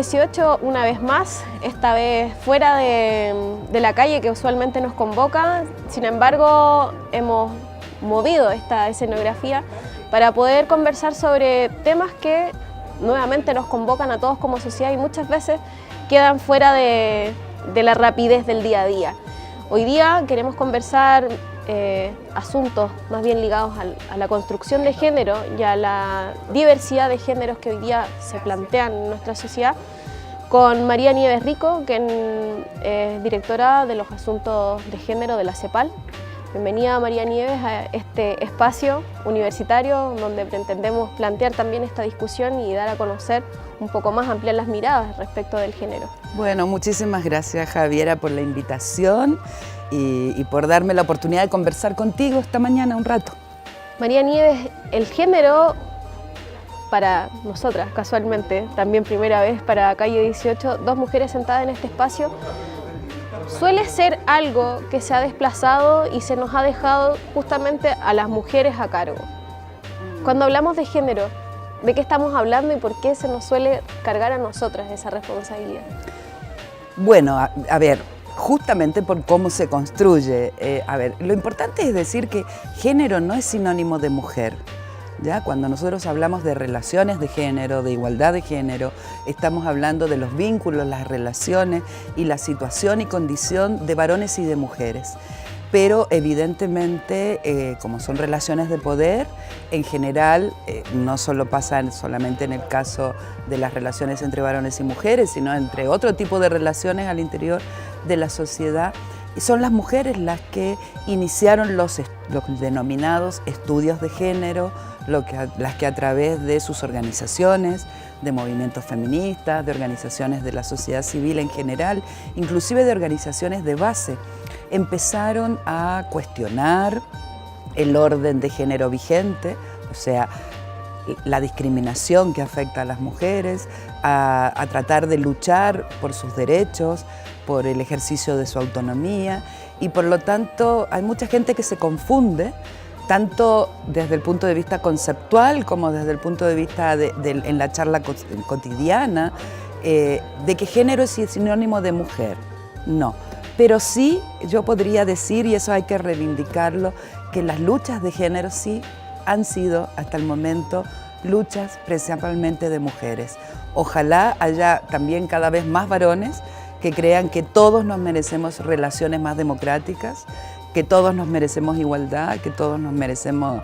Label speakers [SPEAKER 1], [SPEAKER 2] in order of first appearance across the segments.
[SPEAKER 1] 18 una vez más, esta vez fuera de la calle que usualmente nos convoca. Sin embargo, hemos movido esta escenografía para poder conversar sobre temas que nuevamente nos convocan a todos como sociedad y muchas veces quedan fuera de la rapidez del día a día. Hoy día queremos conversar asuntos más bien ligados a la construcción de género y a la diversidad de géneros que hoy día se plantean en nuestra sociedad con María Nieves Rico, que es directora de los asuntos de género de la CEPAL. Bienvenida María Nieves a este espacio universitario donde pretendemos plantear también esta discusión y dar a conocer un poco más, ampliar las miradas respecto del género.
[SPEAKER 2] Bueno, muchísimas gracias Javiera por la invitación y por darme la oportunidad de conversar contigo esta mañana un rato.
[SPEAKER 1] María Nieves, el género para nosotras, casualmente, también primera vez para Calle 18, dos mujeres sentadas en este espacio, suele ser algo que se ha desplazado y se nos ha dejado justamente a las mujeres a cargo. Cuando hablamos de género, ¿de qué estamos hablando y por qué se nos suele cargar a nosotras esa responsabilidad?
[SPEAKER 2] Bueno, a ver, justamente por cómo se construye. Lo importante es decir que género no es sinónimo de mujer. ¿Ya? Cuando nosotros hablamos de relaciones de género, de igualdad de género, estamos hablando de los vínculos, las relaciones y la situación y condición de varones y de mujeres. Pero evidentemente, como son relaciones de poder, en general no solo pasa solamente en el caso de las relaciones entre varones y mujeres, sino entre otro tipo de relaciones al interior de la sociedad. Y son las mujeres las que iniciaron los denominados estudios de género, las que a través de sus organizaciones, de movimientos feministas, de organizaciones de la sociedad civil en general, inclusive de organizaciones de base, empezaron a cuestionar el orden de género vigente, o sea, la discriminación que afecta a las mujeres, a tratar de luchar por sus derechos, por el ejercicio de su autonomía, y por lo tanto hay mucha gente que se confunde, tanto desde el punto de vista conceptual como desde el punto de vista en la charla cotidiana, de que género es sinónimo de mujer. No, pero sí yo podría decir, y eso hay que reivindicarlo, que las luchas de género sí han sido hasta el momento luchas principalmente de mujeres. Ojalá haya también cada vez más varones que crean que todos nos merecemos relaciones más democráticas, que todos nos merecemos igualdad, que todos nos merecemos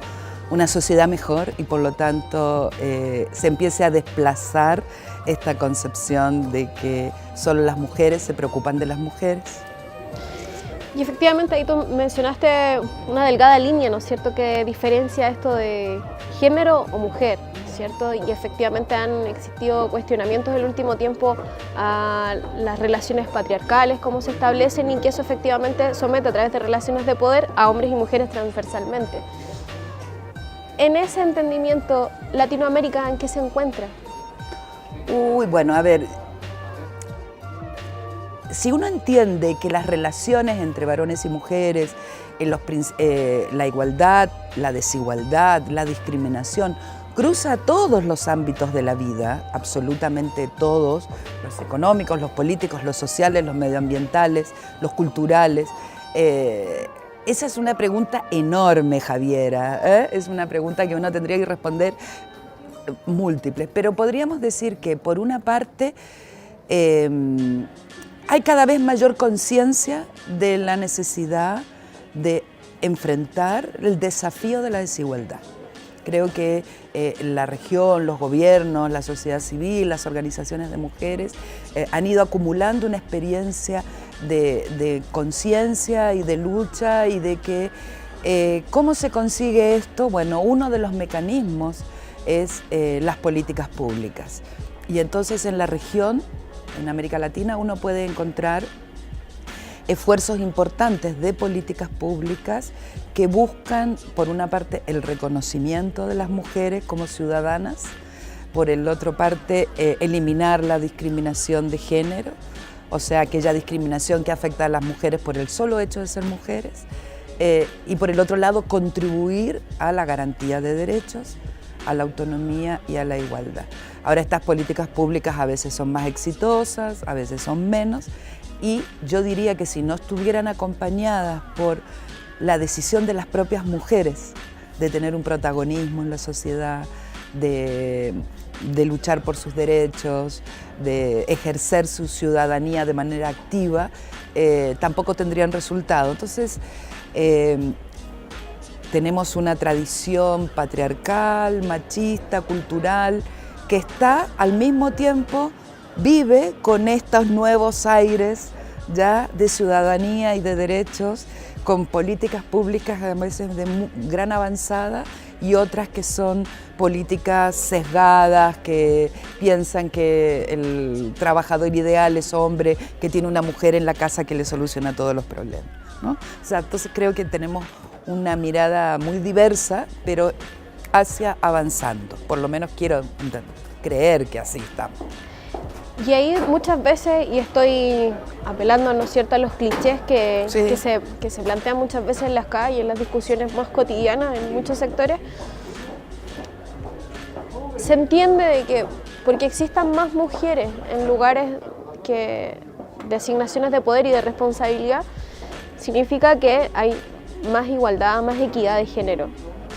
[SPEAKER 2] una sociedad mejor y por lo tanto se empiece a desplazar esta concepción de que solo las mujeres se preocupan de las mujeres.
[SPEAKER 1] Y efectivamente ahí tú mencionaste una delgada línea, ¿no es cierto?, que diferencia esto de género o mujer, ¿cierto? Y efectivamente han existido cuestionamientos en el último tiempo a las relaciones patriarcales, cómo se establecen y que eso efectivamente somete a través de relaciones de poder a hombres y mujeres transversalmente. En ese entendimiento, ¿Latinoamérica en qué se encuentra?
[SPEAKER 2] Bueno, a ver, si uno entiende que las relaciones entre varones y mujeres, la igualdad, la desigualdad, la discriminación, cruza todos los ámbitos de la vida, absolutamente todos, los económicos, los políticos, los sociales, los medioambientales, los culturales. Esa es una pregunta enorme, Javiera, es una pregunta que uno tendría que responder múltiples, pero podríamos decir que por una parte hay cada vez mayor conciencia de la necesidad de enfrentar el desafío de la desigualdad. Creo que la región, los gobiernos, la sociedad civil, las organizaciones de mujeres han ido acumulando una experiencia de conciencia y de lucha y de que ¿cómo se consigue esto? Bueno, uno de los mecanismos es las políticas públicas. Y entonces en la región, en América Latina, uno puede encontrar esfuerzos importantes de políticas públicas que buscan, por una parte, el reconocimiento de las mujeres como ciudadanas, por el otro parte, eliminar la discriminación de género, o sea, aquella discriminación que afecta a las mujeres por el solo hecho de ser mujeres, y por el otro lado, contribuir a la garantía de derechos, a la autonomía y a la igualdad. Ahora, estas políticas públicas a veces son más exitosas, a veces son menos, y yo diría que si no estuvieran acompañadas por la decisión de las propias mujeres de tener un protagonismo en la sociedad, de luchar por sus derechos, de ejercer su ciudadanía de manera activa, tampoco tendrían resultado. Entonces, tenemos una tradición patriarcal, machista, cultural, que está al mismo tiempo, vive con estos nuevos aires ya de ciudadanía y de derechos, con políticas públicas a veces de gran avanzada y otras que son políticas sesgadas, que piensan que el trabajador ideal es hombre, que tiene una mujer en la casa que le soluciona todos los problemas, ¿no? O sea, entonces creo que tenemos una mirada muy diversa, pero hacia avanzando. Por lo menos quiero creer que así estamos.
[SPEAKER 1] Y ahí muchas veces, y estoy apelando, ¿no es cierto?, a los clichés que se plantean muchas veces en las calles, en las discusiones más cotidianas en muchos sectores, se entiende de que porque existan más mujeres en lugares de asignaciones de poder y de responsabilidad, significa que hay más igualdad, más equidad de género.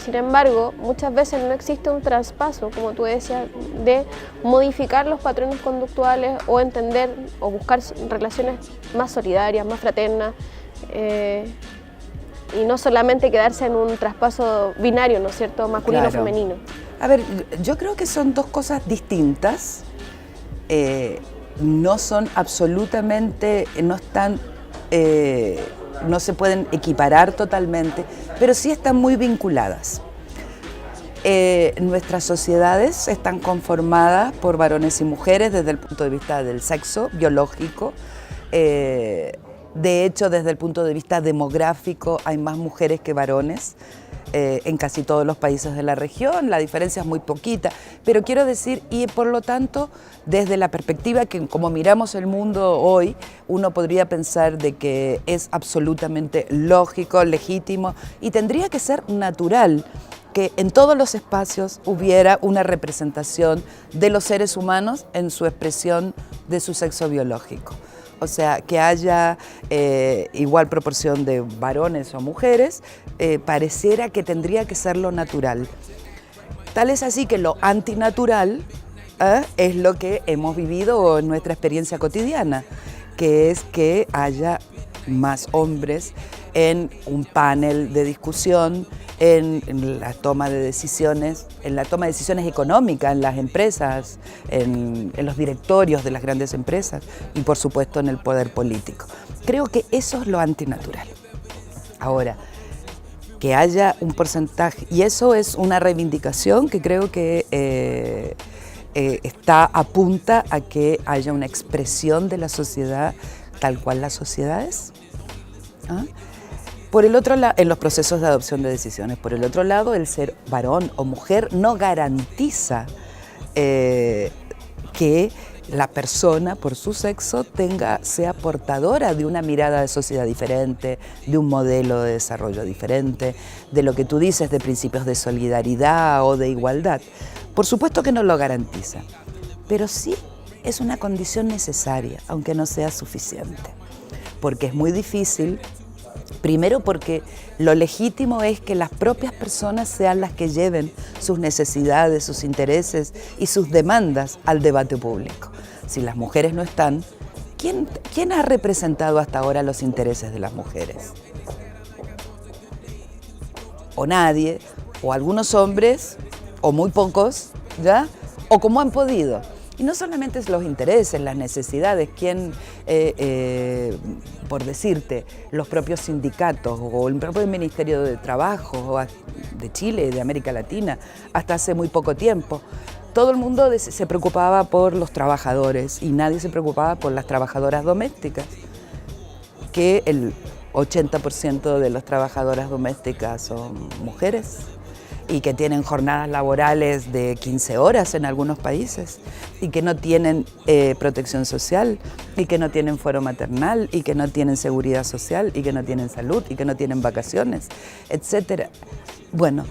[SPEAKER 1] Sin embargo, muchas veces no existe un traspaso, como tú decías, de modificar los patrones conductuales o entender o buscar relaciones más solidarias, más fraternas, y no solamente quedarse en un traspaso binario, ¿no es cierto?, masculino-femenino.
[SPEAKER 2] A ver, yo creo que son dos cosas distintas, no son absolutamente, no están... no se pueden equiparar totalmente, pero sí están muy vinculadas. Nuestras sociedades están conformadas por varones y mujeres desde el punto de vista del sexo biológico. De hecho, desde el punto de vista demográfico hay más mujeres que varones en casi todos los países de la región, la diferencia es muy poquita, pero quiero decir, y por lo tanto, desde la perspectiva que como miramos el mundo hoy, uno podría pensar de que es absolutamente lógico, legítimo, y tendría que ser natural que en todos los espacios hubiera una representación de los seres humanos en su expresión de su sexo biológico. O sea, que haya igual proporción de varones o mujeres, pareciera que tendría que ser lo natural. Tal es así que lo antinatural es lo que hemos vivido en nuestra experiencia cotidiana, que es que haya más hombres en un panel de discusión, en la toma de decisiones, económicas, en las empresas, en los directorios de las grandes empresas y por supuesto en el poder político. Creo que eso es lo antinatural. Ahora, que haya un porcentaje, y eso es una reivindicación que creo que apunta a que haya una expresión de la sociedad tal cual la sociedad es. Por el otro lado, en los procesos de adopción de decisiones, por el otro lado, el ser varón o mujer no garantiza que la persona, por su sexo, sea portadora de una mirada de sociedad diferente, de un modelo de desarrollo diferente, de lo que tú dices de principios de solidaridad o de igualdad. Por supuesto que no lo garantiza, pero sí es una condición necesaria, aunque no sea suficiente, porque es muy difícil. Primero porque lo legítimo es que las propias personas sean las que lleven sus necesidades, sus intereses y sus demandas al debate público. Si las mujeres no están, ¿quién ha representado hasta ahora los intereses de las mujeres? O nadie, o algunos hombres, o muy pocos, ¿ya? O como han podido. Y no solamente los intereses, las necesidades, por decirte, los propios sindicatos o el propio Ministerio de Trabajo de Chile y de América Latina, hasta hace muy poco tiempo. Todo el mundo se preocupaba por los trabajadores y nadie se preocupaba por las trabajadoras domésticas, que el 80% de las trabajadoras domésticas son mujeres y que tienen jornadas laborales de 15 horas en algunos países y que no tienen protección social y que no tienen fuero maternal y que no tienen seguridad social y que no tienen salud y que no tienen vacaciones, etc. Bueno,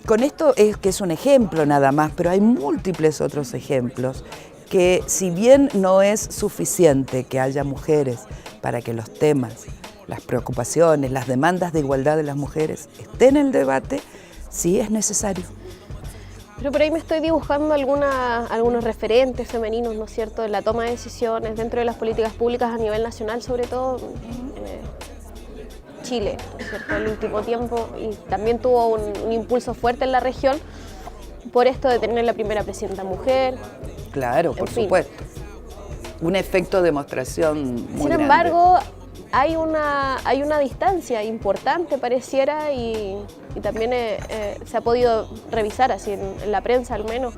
[SPEAKER 2] con esto es que es un ejemplo nada más, pero hay múltiples otros ejemplos que si bien no es suficiente que haya mujeres para que los temas, las preocupaciones, las demandas de igualdad de las mujeres estén en el debate, sí es necesario.
[SPEAKER 1] Pero por ahí me estoy dibujando algunos referentes femeninos, ¿no es cierto?, en la toma de decisiones, dentro de las políticas públicas a nivel nacional, sobre todo Chile, ¿no es cierto?, el último tiempo, y también tuvo un impulso fuerte en la región por esto de tener la primera presidenta mujer.
[SPEAKER 2] Claro, por supuesto. Un efecto de demostración muy grande.
[SPEAKER 1] Sin embargo, hay una distancia importante, pareciera, y también se ha podido revisar, así en la prensa al menos,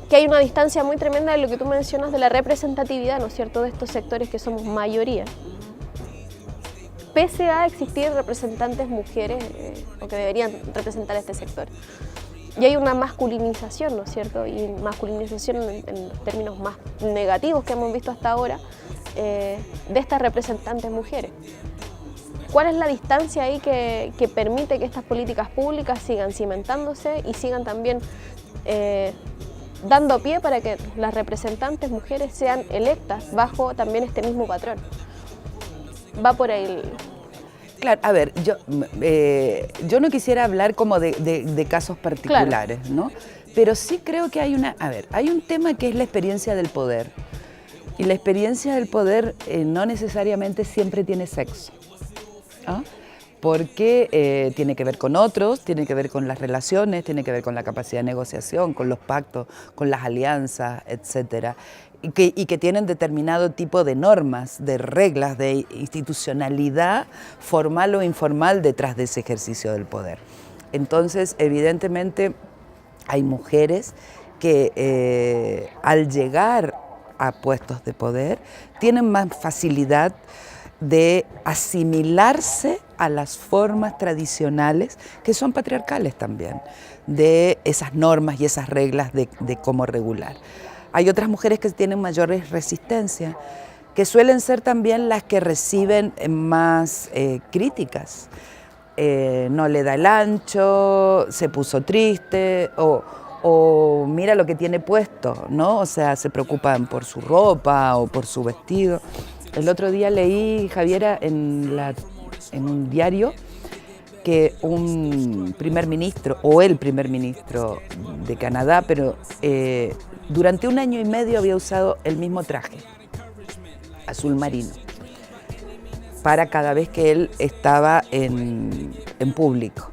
[SPEAKER 1] que hay una distancia muy tremenda de lo que tú mencionas de la representatividad, ¿no es cierto?, de estos sectores que somos mayoría. Pese a existir representantes mujeres o que deberían representar este sector. Y hay una masculinización, ¿no es cierto?, y masculinización en términos más negativos que hemos visto hasta ahora, de estas representantes mujeres. ¿Cuál es la distancia ahí que permite que estas políticas públicas sigan cimentándose y sigan también dando pie para que las representantes mujeres sean electas bajo también este mismo patrón? Va por ahí.
[SPEAKER 2] Claro, a ver, yo no quisiera hablar como de casos particulares, claro, ¿no? Pero sí creo que hay hay un tema que es la experiencia del poder. Y la experiencia del poder no necesariamente siempre tiene sexo, ¿no? Porque tiene que ver con otros, tiene que ver con las relaciones, tiene que ver con la capacidad de negociación, con los pactos, con las alianzas, etcétera. Y que tienen determinado tipo de normas, de reglas, de institucionalidad formal o informal detrás de ese ejercicio del poder. Entonces, evidentemente, hay mujeres que al llegar a puestos de poder tienen más facilidad de asimilarse a las formas tradicionales, que son patriarcales también, de esas normas y esas reglas de cómo regular. Hay otras mujeres que tienen mayores resistencia, que suelen ser también las que reciben más críticas. No le da el ancho, se puso triste, o mira lo que tiene puesto, ¿no? O sea, se preocupan por su ropa o por su vestido. El otro día leí, Javiera, en un diario, que un primer ministro, o el primer ministro de Canadá, pero durante 1 año y medio había usado el mismo traje, azul marino, para cada vez que él estaba en público.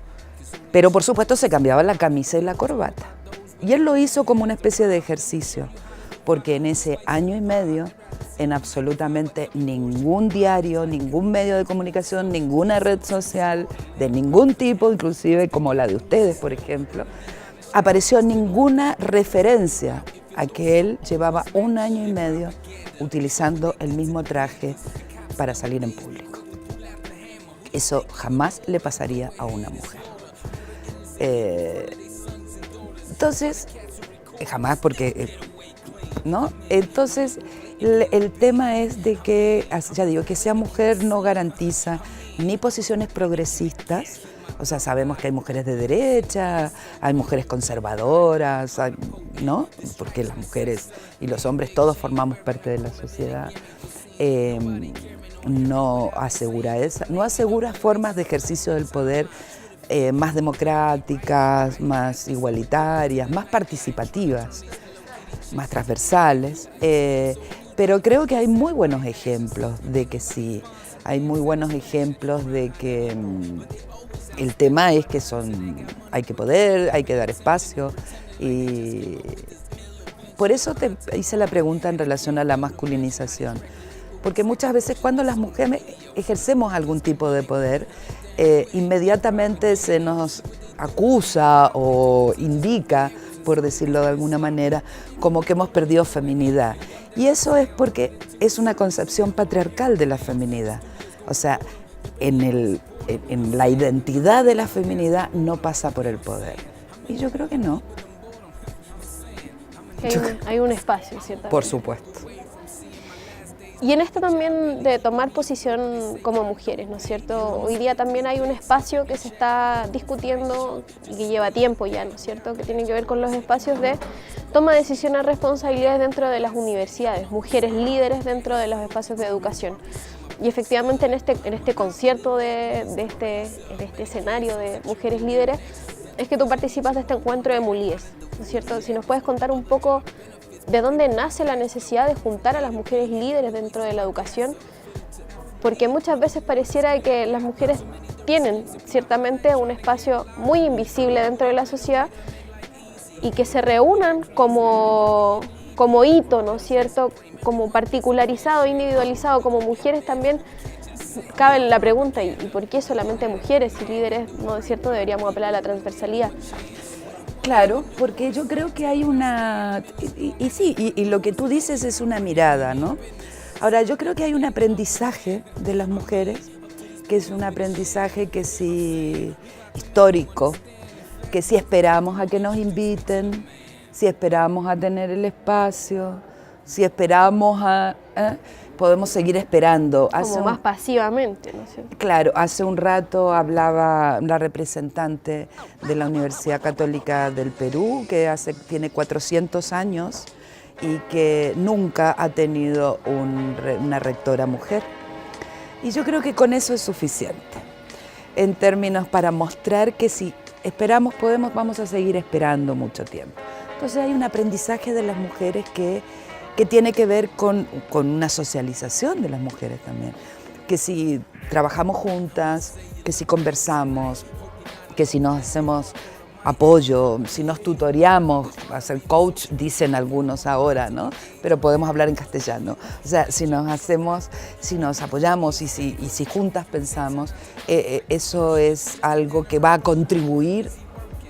[SPEAKER 2] Pero por supuesto se cambiaba la camisa y la corbata. Y él lo hizo como una especie de ejercicio, porque en ese 1 año y medio, en absolutamente ningún diario, ningún medio de comunicación, ninguna red social, de ningún tipo, inclusive como la de ustedes, por ejemplo, apareció ninguna referencia a que él llevaba 1 año y medio utilizando el mismo traje para salir en público. Eso jamás le pasaría a una mujer. Entonces, jamás porque, ¿no? Entonces, el tema es de que, ya digo, que sea mujer no garantiza ni posiciones progresistas. O sea, sabemos que hay mujeres de derecha, hay mujeres conservadoras, ¿no? Porque las mujeres y los hombres todos formamos parte de la sociedad. No asegura formas de ejercicio del poder más democráticas, más igualitarias, más participativas, más transversales. Pero creo que hay muy buenos ejemplos de que sí, hay muy buenos ejemplos de que el tema es que hay que poder, hay que dar espacio, y por eso te hice la pregunta en relación a la masculinización, porque muchas veces cuando las mujeres ejercemos algún tipo de poder, inmediatamente se nos acusa o indica, por decirlo de alguna manera, como que hemos perdido feminidad. Y eso es porque es una concepción patriarcal de la feminidad. O sea, en la identidad de la feminidad no pasa por el poder. Y yo creo que no.
[SPEAKER 1] Hay un espacio, ¿cierto?
[SPEAKER 2] Por supuesto.
[SPEAKER 1] Y en esto también de tomar posición como mujeres, ¿no es cierto? Hoy día también hay un espacio que se está discutiendo y que lleva tiempo ya, ¿no es cierto? Que tiene que ver con los espacios de toma de decisiones, responsabilidades dentro de las universidades, mujeres líderes dentro de los espacios de educación. Y efectivamente en este concierto de este escenario de mujeres líderes es que tú participas de este encuentro de Mulíes, ¿no es cierto? Si nos puedes contar un poco de dónde nace la necesidad de juntar a las mujeres líderes dentro de la educación, porque muchas veces pareciera que las mujeres tienen ciertamente un espacio muy invisible dentro de la sociedad y que se reúnan como hito, ¿no es cierto?, como particularizado, individualizado, como mujeres también. Cabe la pregunta, ¿y por qué solamente mujeres y líderes? ¿No es cierto? Deberíamos apelar a la transversalidad.
[SPEAKER 2] Claro, porque yo creo que hay una... Y lo que tú dices es una mirada, ¿no? Ahora, yo creo que hay un aprendizaje de las mujeres, que es un aprendizaje que sí histórico, que sí esperamos a que nos inviten, si esperamos a tener el espacio, si esperamos a... podemos seguir esperando.
[SPEAKER 1] Como más pasivamente, ¿no es cierto?
[SPEAKER 2] Claro, hace un rato hablaba la representante de la Universidad Católica del Perú, que tiene 400 años y que nunca ha tenido una rectora mujer. Y yo creo que con eso es suficiente, en términos para mostrar que si esperamos, vamos a seguir esperando mucho tiempo. Entonces hay un aprendizaje de las mujeres que tiene que ver con una socialización de las mujeres también, que si trabajamos juntas, que si conversamos, que si nos hacemos apoyo, si nos tutoreamos, hacer coach, dicen algunos ahora, ¿no? Pero podemos hablar en castellano. O sea, si nos apoyamos y si juntas pensamos, eso es algo que va a contribuir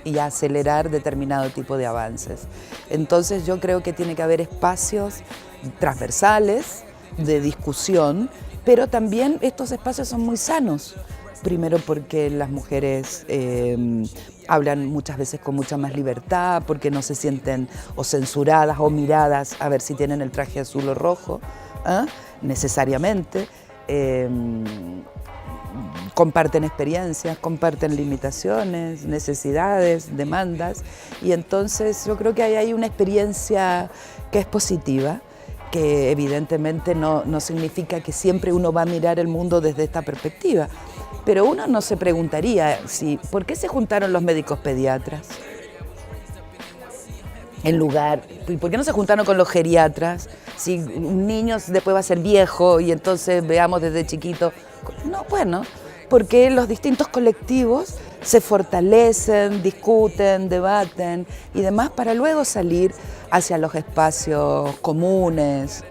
[SPEAKER 2] y a acelerar determinado tipo de avances. Entonces yo creo que tiene que haber espacios transversales de discusión, pero también estos espacios son muy sanos. Primero porque las mujeres hablan muchas veces con mucha más libertad, porque no se sienten o censuradas o miradas a ver si tienen el traje azul o rojo, necesariamente. Comparten experiencias, comparten limitaciones, necesidades, demandas, y entonces yo creo que hay una experiencia que es positiva, que evidentemente no significa que siempre uno va a mirar el mundo desde esta perspectiva, pero uno no se preguntaría ¿por qué se juntaron los médicos pediatras? ¿Por qué no se juntaron con los geriatras? Si un niño después va a ser viejo y entonces veamos desde chiquito. No, bueno, porque los distintos colectivos se fortalecen, discuten, debaten y demás para luego salir hacia los espacios comunes.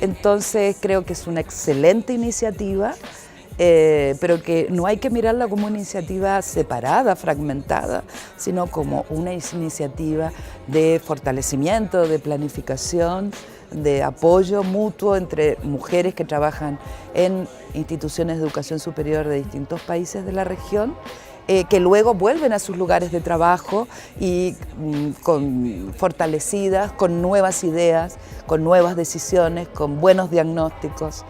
[SPEAKER 2] Entonces creo que es una excelente iniciativa, pero que no hay que mirarla como una iniciativa separada, fragmentada, sino como una iniciativa de fortalecimiento, de planificación, de apoyo mutuo entre mujeres que trabajan en instituciones de educación superior de distintos países de la región, que luego vuelven a sus lugares de trabajo y fortalecidas, con nuevas ideas, con nuevas decisiones, con buenos diagnósticos.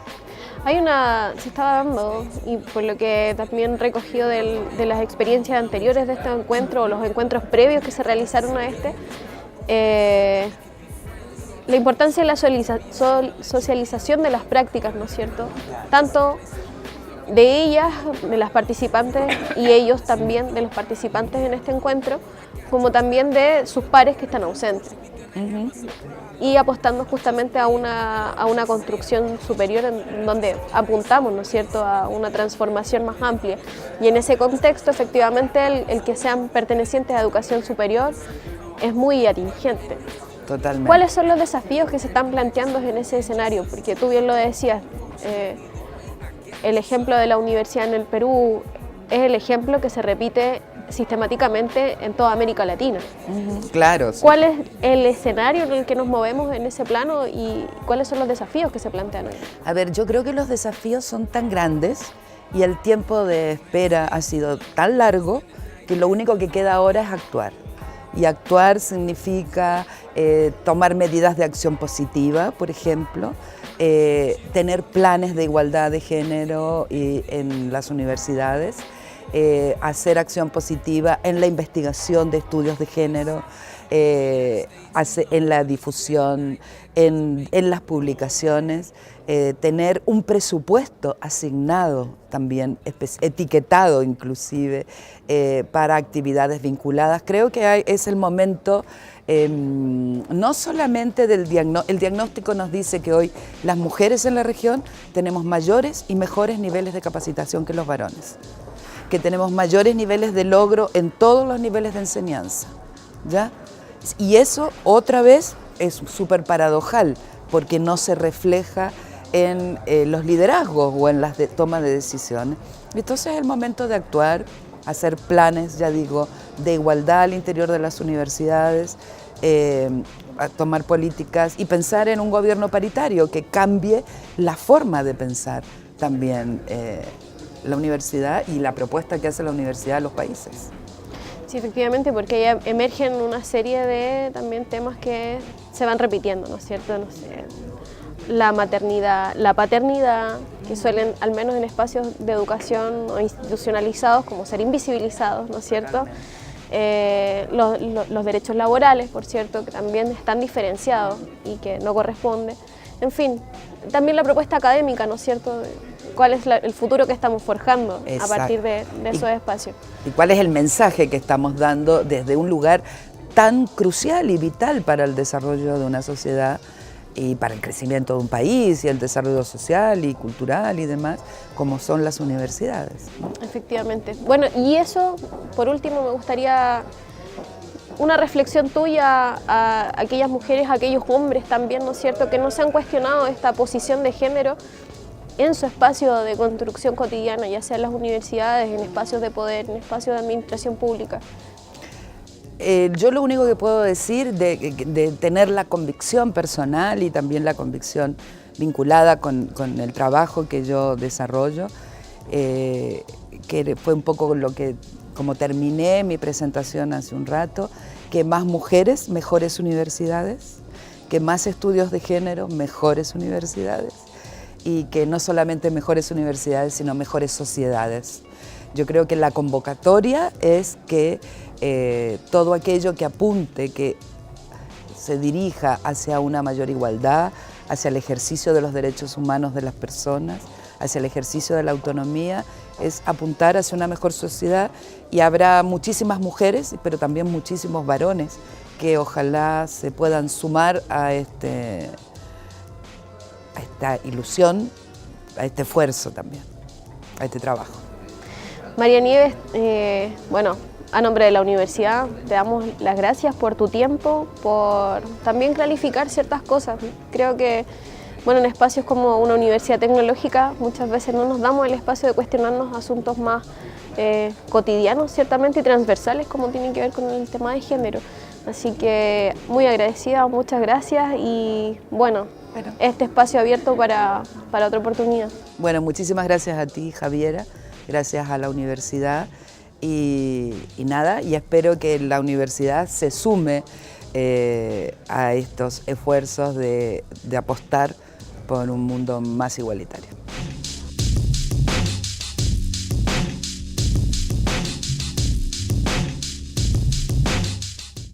[SPEAKER 1] Se estaba dando, y por lo que también recogido de las experiencias anteriores de este encuentro, o los encuentros previos que se realizaron a la importancia de la socialización de las prácticas, ¿no es cierto? Tanto de ellas, de las participantes, y ellos también, de los participantes en este encuentro, como también de sus pares que están ausentes. Y apostando justamente a una construcción superior en donde apuntamos, ¿no es cierto?, a una transformación más amplia. Y en ese contexto, efectivamente, el que sean pertenecientes a educación superior es muy atingente.
[SPEAKER 2] Totalmente.
[SPEAKER 1] ¿Cuáles son los desafíos que se están planteando en ese escenario? Porque tú bien lo decías, el ejemplo de la universidad en el Perú es el ejemplo que se repite sistemáticamente en toda América Latina.
[SPEAKER 2] Claro. Sí.
[SPEAKER 1] ¿Cuál es el escenario en el que nos movemos en ese plano y cuáles son los desafíos que se plantean hoy?
[SPEAKER 2] A ver, yo creo que los desafíos son tan grandes y el tiempo de espera ha sido tan largo que lo único que queda ahora es actuar. Y actuar significa tomar medidas de acción positiva, por ejemplo, tener planes de igualdad de género en las universidades, hacer acción positiva en la investigación de estudios de género, en la difusión, en las publicaciones, tener un presupuesto asignado también, etiquetado inclusive, para actividades vinculadas. Creo que es el momento no solamente del diagnóstico. El diagnóstico nos dice que hoy las mujeres en la región tenemos mayores y mejores niveles de capacitación que los varones, que tenemos mayores niveles de logro en todos los niveles de enseñanza, ¿ya? Y eso otra vez es súper paradojal, porque no se refleja en los liderazgos o en las tomas de decisiones. Entonces es el momento de actuar, hacer planes, ya digo, de igualdad al interior de las universidades, a tomar políticas y pensar en un gobierno paritario que cambie la forma de pensar también la universidad y la propuesta que hace la universidad a los países.
[SPEAKER 1] Sí, efectivamente, porque ya emergen una serie de también temas que se van repitiendo, ¿no es cierto? No sé, la maternidad, la paternidad, que suelen, al menos en espacios de educación o institucionalizados, como ser invisibilizados, ¿no es cierto? Los derechos laborales, por cierto, que también están diferenciados y que no corresponde. En fin, también la propuesta académica, ¿no es cierto? ¿Cuál es el futuro que estamos forjando a partir de esos espacios?
[SPEAKER 2] ¿Y cuál es el mensaje que estamos dando desde un lugar tan crucial y vital para el desarrollo de una sociedad y para el crecimiento de un país y el desarrollo social y cultural y demás, como son las universidades, ¿no?
[SPEAKER 1] Efectivamente. Bueno, y eso, por último, me gustaría una reflexión tuya a aquellas mujeres, a aquellos hombres también, ¿no es cierto?, que no se han cuestionado esta posición de género en su espacio de construcción cotidiana, ya sea en las universidades, en espacios de poder, en espacios de administración pública.
[SPEAKER 2] Yo lo único que puedo decir de tener la convicción personal y también la convicción vinculada con el trabajo que yo desarrollo, que fue un poco lo que, como terminé mi presentación hace un rato, que más mujeres, mejores universidades, que más estudios de género, mejores universidades, y que no solamente mejores universidades, sino mejores sociedades. Yo creo que la convocatoria es que todo aquello que apunte, que se dirija hacia una mayor igualdad, hacia el ejercicio de los derechos humanos de las personas, hacia el ejercicio de la autonomía, es apuntar hacia una mejor sociedad, y habrá muchísimas mujeres, pero también muchísimos varones que ojalá se puedan sumar a esta ilusión, a este esfuerzo también, a este trabajo.
[SPEAKER 1] María Nieves, bueno, a nombre de la universidad te damos las gracias por tu tiempo, por también clarificar ciertas cosas. Creo que, bueno, en espacios como una universidad tecnológica muchas veces no nos damos el espacio de cuestionarnos asuntos más cotidianos, ciertamente, y transversales, como tienen que ver con el tema de género. Así que muy agradecida, muchas gracias, y bueno, este espacio abierto para otra oportunidad.
[SPEAKER 2] Bueno, muchísimas gracias a ti, Javiera, gracias a la universidad, y nada, y espero que la universidad se sume a estos esfuerzos de apostar por un mundo más igualitario.